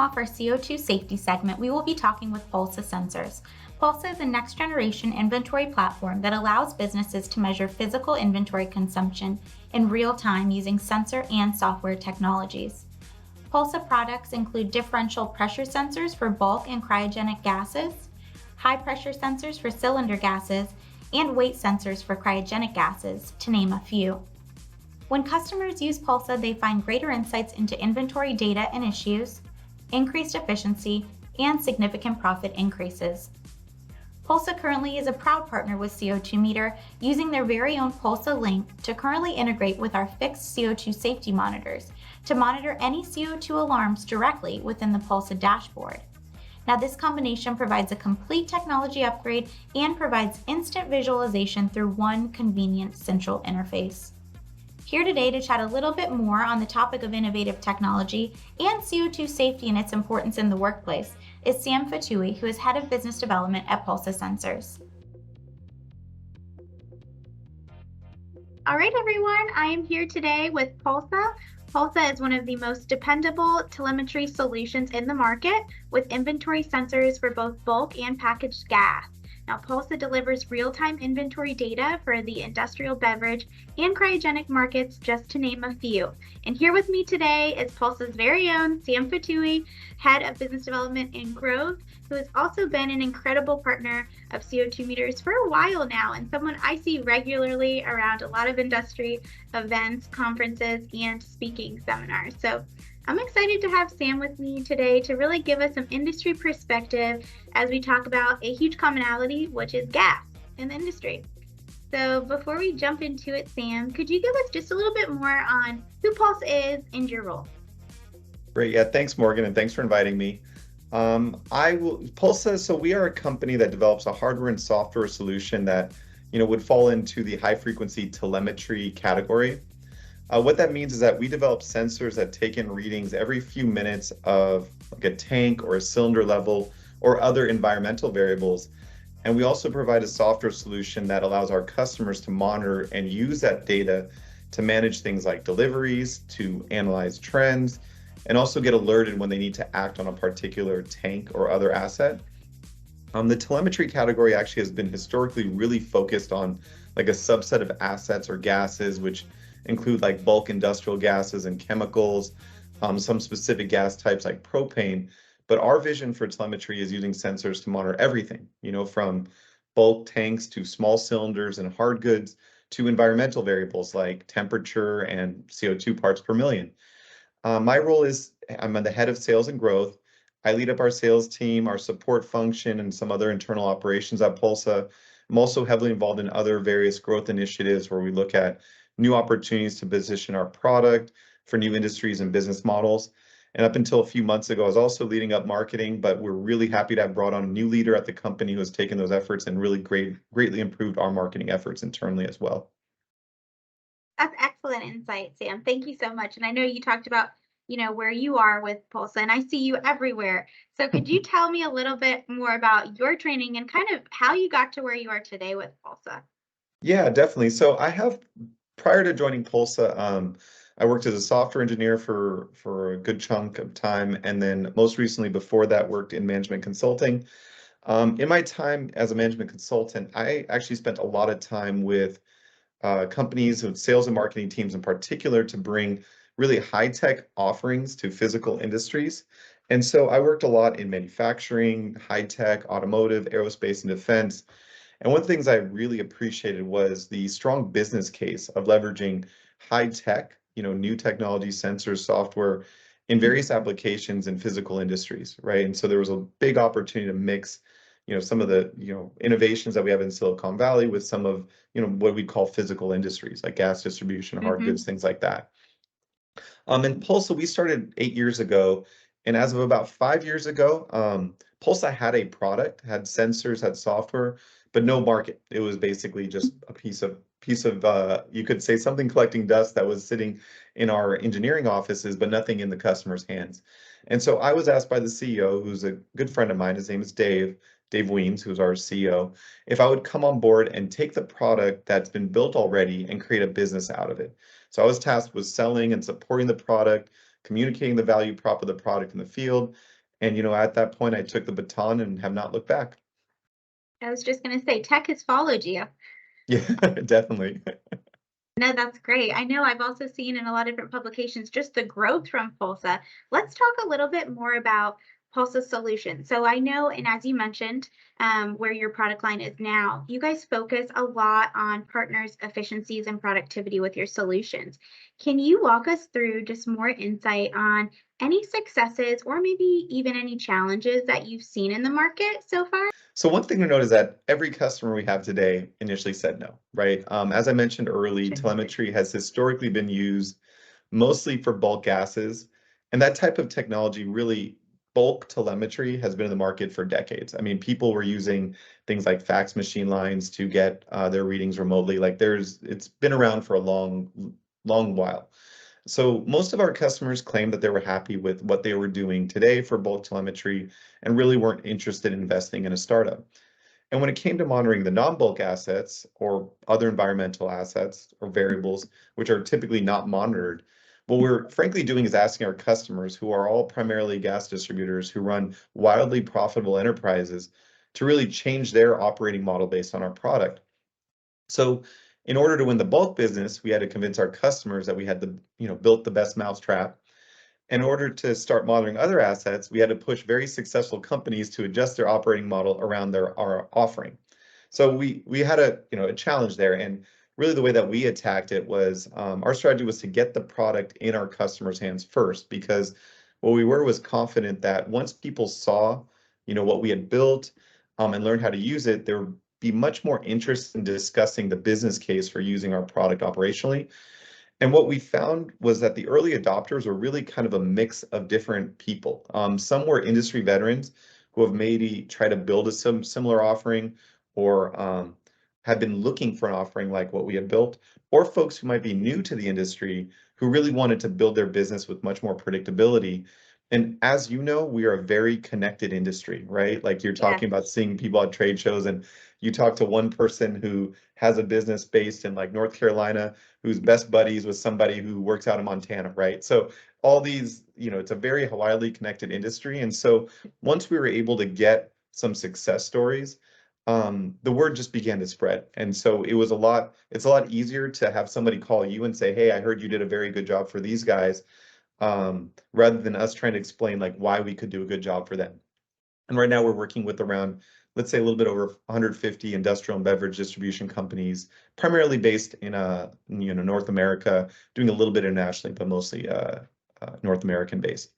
off our CO2 safety segment, we will be talking with Pulsa Sensors. Pulsa is a next-generation inventory platform that allows businesses to measure physical inventory consumption in real time using sensor and software technologies. Pulsa products include differential pressure sensors for bulk and cryogenic gases, high-pressure sensors for cylinder gases, and weight sensors for cryogenic gases, to name a few. When customers use Pulsa, they find greater insights into inventory data and issues, increased efficiency, and significant profit increases. Pulsa currently is a proud partner with CO2Meter, using their very own Pulsa Link to currently integrate with our fixed CO2 safety monitors to monitor any CO2 alarms directly within the Pulsa dashboard. Now, this combination provides a complete technology upgrade and provides instant visualization through one convenient central interface. Here today to chat a little bit more on the topic of innovative technology and CO2 safety and its importance in the workplace is Sam Fatoohi, who is Head of Business Development at Pulsa Sensors. All right, everyone, I am here today with Pulsa. Pulsa is one of the most dependable telemetry solutions in the market with inventory sensors for both bulk and packaged gas. Now, Pulsa delivers real-time inventory data for the industrial, beverage, and cryogenic markets, just to name a few. And here with me today is Pulsa's very own Sam Fatoohi, Head of Business Development and Growth, who has also been an incredible partner of CO2Meters for a while now, and someone I see regularly around a lot of industry events, conferences, and speaking seminars. So I'm excited to have Sam with me today to really give us some industry perspective as we talk about a huge commonality, which is gas in the industry. So before we jump into it, Sam, could you give us just a little bit more on who Pulsa is and your role? Great. Yeah, thanks, Morgan, and thanks for inviting me. Pulsa, so we are a company that develops a hardware and software solution that, would fall into the high frequency telemetry category. What that means is that we develop sensors that take in readings every few minutes of like a tank or a cylinder level or other environmental variables. And we also provide a software solution that allows our customers to monitor and use that data to manage things like deliveries, to analyze trends, and also get alerted when they need to act on a particular tank or other asset. The telemetry category actually has been historically really focused on like a subset of assets or gases, which include like bulk industrial gases and chemicals, some specific gas types like propane. But our vision for telemetry is using sensors to monitor everything, from bulk tanks to small cylinders and hard goods to environmental variables like temperature and CO2 parts per million. My role is I'm the head of sales and growth. I lead up our sales team, our support function, and some other internal operations at Pulsa. I'm also heavily involved in other various growth initiatives where we look at new opportunities to position our product for new industries and business models. And up until a few months ago, I was also leading up marketing, but we're really happy to have brought on a new leader at the company who has taken those efforts and really greatly improved our marketing efforts internally as well. That's excellent insight, Sam. Thank you so much. And I know you talked about, where you are with Pulsa, and I see you everywhere. So could you tell me a little bit more about your training and kind of how you got to where you are today with Pulsa? Yeah, definitely. So prior to joining Pulsa, I worked as a software engineer for a good chunk of time, and then most recently before that worked in management consulting. In my time as a management consultant, I actually spent a lot of time with companies with sales and marketing teams in particular to bring really high-tech offerings to physical industries. And so I worked a lot in manufacturing, high-tech, automotive, aerospace, and defense. And one of the things I really appreciated was the strong business case of leveraging high-tech, new technology, sensors, software in various applications in physical industries, right? And so there was a big opportunity to mix some of the innovations that we have in Silicon Valley with some of what we call physical industries like gas distribution, hard goods, things like that. And Pulsa, we started 8 years ago, and as of about 5 years ago, Pulsa had a product, had sensors, had software, but no market. It was basically just a piece of you could say something collecting dust that was sitting in our engineering offices, but nothing in the customer's hands. And so I was asked by the CEO, who's a good friend of mine, his name is Dave Weems, who's our CEO, if I would come on board and take the product that's been built already and create a business out of it. So I was tasked with selling and supporting the product, communicating the value prop of the product in the field. And, at that point, I took the baton and have not looked back. I was just going to say, tech has followed you. Yeah, definitely. No, that's great. I know I've also seen in a lot of different publications just the growth from Pulsa. Let's talk a little bit more about Pulsa solutions. So I know, and as you mentioned, where your product line is now, you guys focus a lot on partners' efficiencies and productivity with your solutions. Can you walk us through just more insight on any successes or maybe even any challenges that you've seen in the market so far? So one thing to note is that every customer we have today initially said no, right? As I mentioned early, Sure. telemetry has historically been used mostly for bulk gases, and that type of technology really, bulk telemetry has been in the market for decades. I mean, people were using things like fax machine lines to get their readings remotely. It's been around for a long while. So most of our customers claimed that they were happy with what they were doing today for bulk telemetry and really weren't interested in investing in a startup. And when it came to monitoring the non-bulk assets or other environmental assets or variables, which are typically not monitored, what we're frankly doing is asking our customers, who are all primarily gas distributors who run wildly profitable enterprises, to really change their operating model based on our product. So in order to win the bulk business, we had to convince our customers that we had built the best mousetrap. In order to start monitoring other assets, we had to push very successful companies to adjust their operating model around our offering. So we had a challenge there, and really the way that we attacked it was our strategy was to get the product in our customers' hands first, because what we were was confident that once people saw what we had built and learned how to use it, there would be much more interest in discussing the business case for using our product operationally. And what we found was that the early adopters were really kind of a mix of different people. Some were industry veterans who have maybe tried to build a similar offering, or have been looking for an offering like what we had built, or folks who might be new to the industry who really wanted to build their business with much more predictability. And as you know, we are a very connected industry, right? Like you're Yes. talking about seeing people at trade shows, and you talk to one person who has a business based in like North Carolina, who's best buddies with somebody who works out in Montana, right? So all these, it's a very widely connected industry. And so once we were able to get some success stories, the word just began to spread. And so it's a lot easier to have somebody call you and say, hey, I heard you did a very good job for these guys, rather than us trying to explain like why we could do a good job for them. And right now we're working with around, let's say, a little bit over 150 industrial and beverage distribution companies, primarily based in North America, doing a little bit internationally, but mostly North American based.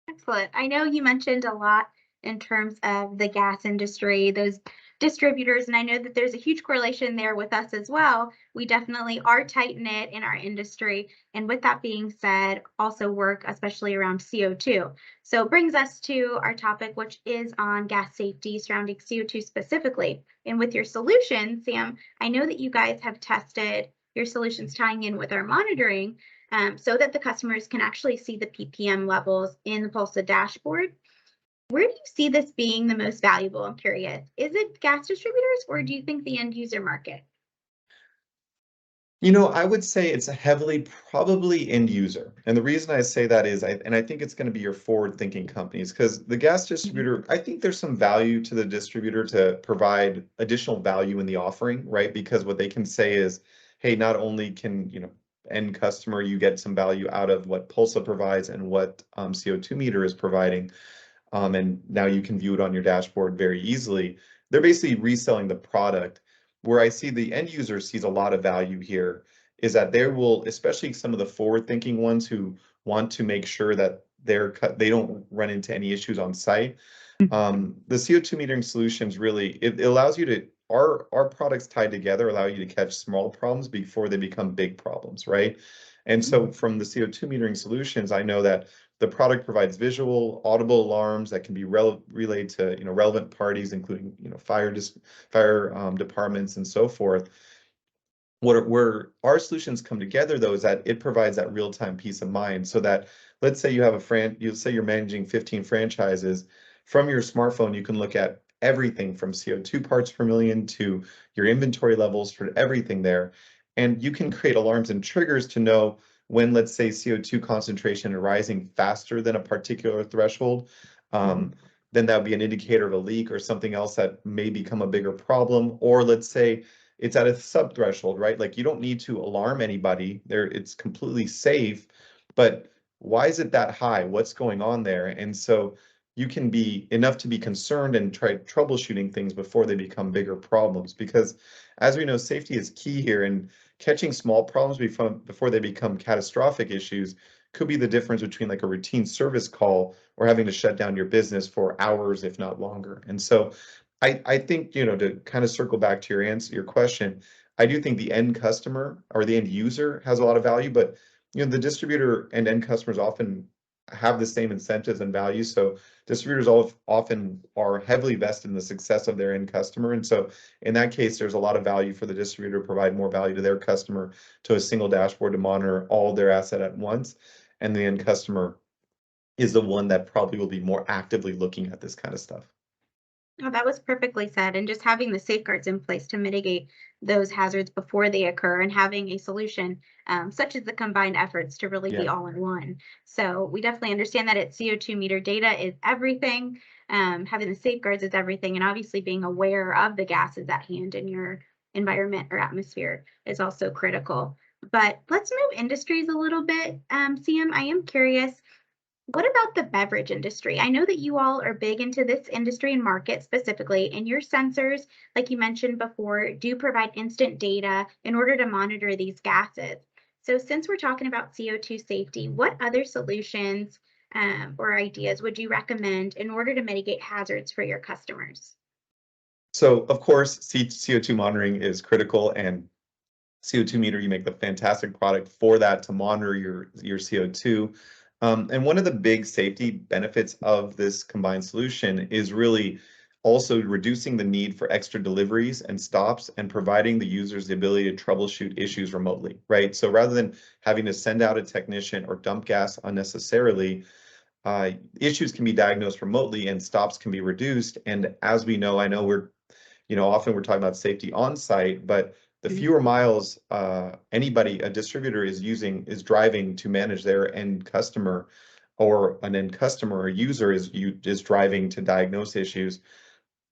Excellent. I know you mentioned a lot in terms of the gas industry, those distributors, and I know that there's a huge correlation there with us as well. We definitely are tight knit in our industry. And with that being said, also work especially around CO2. So it brings us to our topic, which is on gas safety surrounding CO2 specifically. And with your solution, Sam, I know that you guys have tested your solutions tying in with our monitoring, so that the customers can actually see the ppm levels in the Pulsa dashboard. Where do you see this being the most valuable? I'm curious. Is it gas distributors, or do you think the end user market? I would say it's a heavily probably end user. And the reason I say that is, I think it's going to be your forward-thinking companies, because the gas Mhm. distributor, I think there's some value to the distributor to provide additional value in the offering, right? Because what they can say is, hey, not only can, end customer, you get some value out of what Pulsa provides and what CO2Meter is providing, and now you can view it on your dashboard very easily. They're basically reselling the product. Where I see the end user sees a lot of value here is that they will, especially some of the forward-thinking ones who want to make sure that they don't run into any issues on site. The CO2 metering solutions really, it allows you to, our products tied together allow you to catch small problems before they become big problems, right? And Mhm. so from the CO2 metering solutions, I know that the product provides visual, audible alarms that can be relayed to relevant parties, including fire departments and so forth. Where our solutions come together, though, is that it provides that real-time peace of mind. So that, let's say you say you're managing 15 franchises. From your smartphone, you can look at everything from CO2 parts per million to your inventory levels for everything there. And you can create alarms and triggers to know when, let's say, CO2 concentration is rising faster than a particular threshold, Mhm. then that would be an indicator of a leak or something else that may become a bigger problem. Or let's say it's at a sub-threshold, right? Like you don't need to alarm anybody there. It's completely safe, but why is it that high? What's going on there? And so you can be enough to be concerned and try troubleshooting things before they become bigger problems. Because as we know, safety is key here, and catching small problems before they become catastrophic issues could be the difference between like a routine service call or having to shut down your business for hours, if not longer. And so I think, to kind of circle back to your question, I do think the end customer or the end user has a lot of value, but the distributor and end customers often have the same incentives and values. So distributors often are heavily vested in the success of their end customer. And so in that case, there's a lot of value for the distributor to provide more value to their customer to a single dashboard to monitor all their asset at once. And the end customer is the one that probably will be more actively looking at this kind of stuff. Oh, that was perfectly said. And just having the safeguards in place to mitigate those hazards before they occur and having a solution such as the combined efforts to really be Yeah. all in one. So we definitely understand that it's CO2 meter data is everything. Having the safeguards is everything. And obviously being aware of the gases at hand in your environment or atmosphere is also critical. But let's move industries a little bit. Sam, I am curious, what about the beverage industry? I know that you all are big into this industry and market specifically, and your sensors, like you mentioned before, do provide instant data in order to monitor these gases. So, since we're talking about CO2 safety, what other solutions or ideas would you recommend in order to mitigate hazards for your customers? So of course, CO2 monitoring is critical, and CO2 Meter, you make the fantastic product for that to monitor your CO2. And one of the big safety benefits of this combined solution is really also reducing the need for extra deliveries and stops and providing the users the ability to troubleshoot issues remotely, right? So rather than having to send out a technician or dump gas unnecessarily, issues can be diagnosed remotely and stops can be reduced. And as we know, I know often we're talking about safety on site, but the Mhm. fewer miles a distributor is driving to manage their end customer, or an end customer or user is driving to diagnose issues,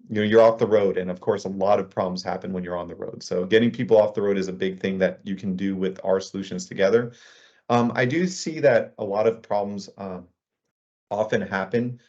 you're off the road. And of course, a lot of problems happen when you're on the road. So getting people off the road is a big thing that you can do with our solutions together. I do see that a lot of problems often happen,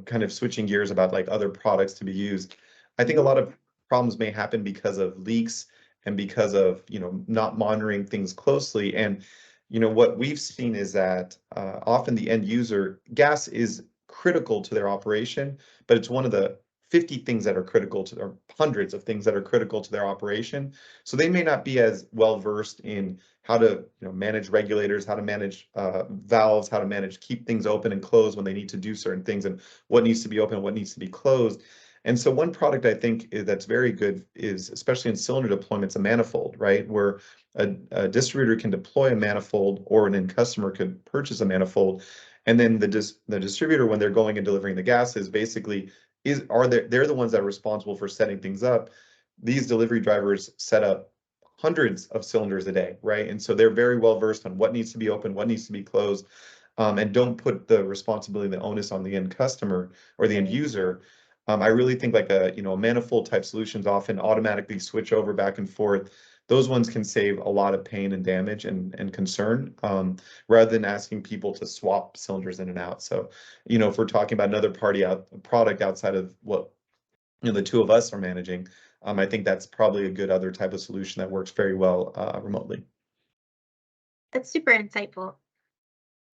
kind of switching gears about like other products to be used. I think a lot of problems may happen because of leaks and because of, not monitoring things closely. And, what we've seen is that often the end user gas is critical to their operation, but it's one of the 50 things that are critical to, or hundreds of things that are critical to their operation. So they may not be as well versed in how to manage regulators, how to manage valves, how to manage keep things open and closed when they need to do certain things, and what needs to be open, what needs to be closed. And so one product I think that's very good is, especially in cylinder deployments, a manifold, right? Where a distributor can deploy a manifold, or an end customer could purchase a manifold, and then the distributor, when they're going and delivering the gases, basically they're the ones that are responsible for setting things up. These delivery drivers set up hundreds of cylinders a day, right? And so they're very well versed on what needs to be open, what needs to be closed, and don't put the responsibility, the onus on the end customer or the end user. I really think like a manifold type solutions often automatically switch over back and forth. Those ones can save a lot of pain and damage and concern, rather than asking people to swap cylinders in and out. So, if we're talking about another product outside of what the two of us are managing, I think that's probably a good other type of solution that works very well remotely. That's super insightful.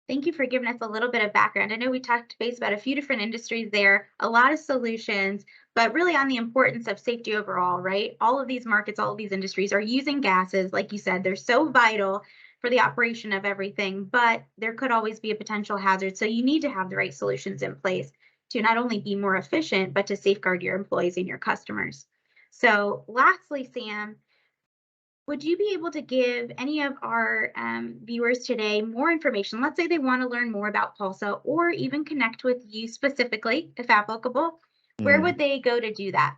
Thank you for giving us a little bit of background. I know we talked base about a few different industries there, a lot of solutions, but really on the importance of safety overall, right? All of these markets, all of these industries are using gases. Like you said, they're so vital for the operation of everything, but there could always be a potential hazard. So you need to have the right solutions in place to not only be more efficient, but to safeguard your employees and your customers. So, lastly, Sam, would you be able to give any of our viewers today more information? Let's say they want to learn more about Pulsa or even connect with you specifically, if applicable. Where Mm. would they go to do that?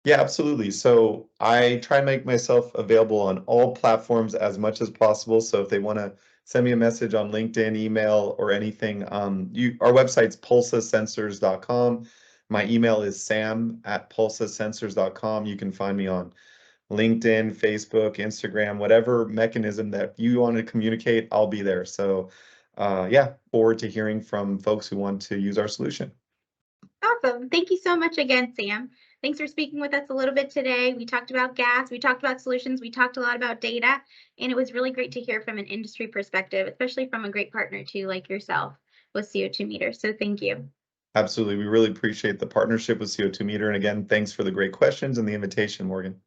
Yeah, absolutely. So I try and make myself available on all platforms as much as possible. So if they want to send me a message on LinkedIn, email, or anything, our website's pulsasensors.com. My email is sam@pulsasensors.com. You can find me on LinkedIn, Facebook, Instagram, whatever mechanism that you want to communicate, I'll be there. So yeah, forward to hearing from folks who want to use our solution. Awesome. Thank you so much again, Sam. Thanks for speaking with us a little bit today. We talked about gas, we talked about solutions, we talked a lot about data, and it was really great to hear from an industry perspective, especially from a great partner too, like yourself with CO2 Meter. So thank you. Absolutely. We really appreciate the partnership with CO2 Meter. And again, thanks for the great questions and the invitation, Morgan.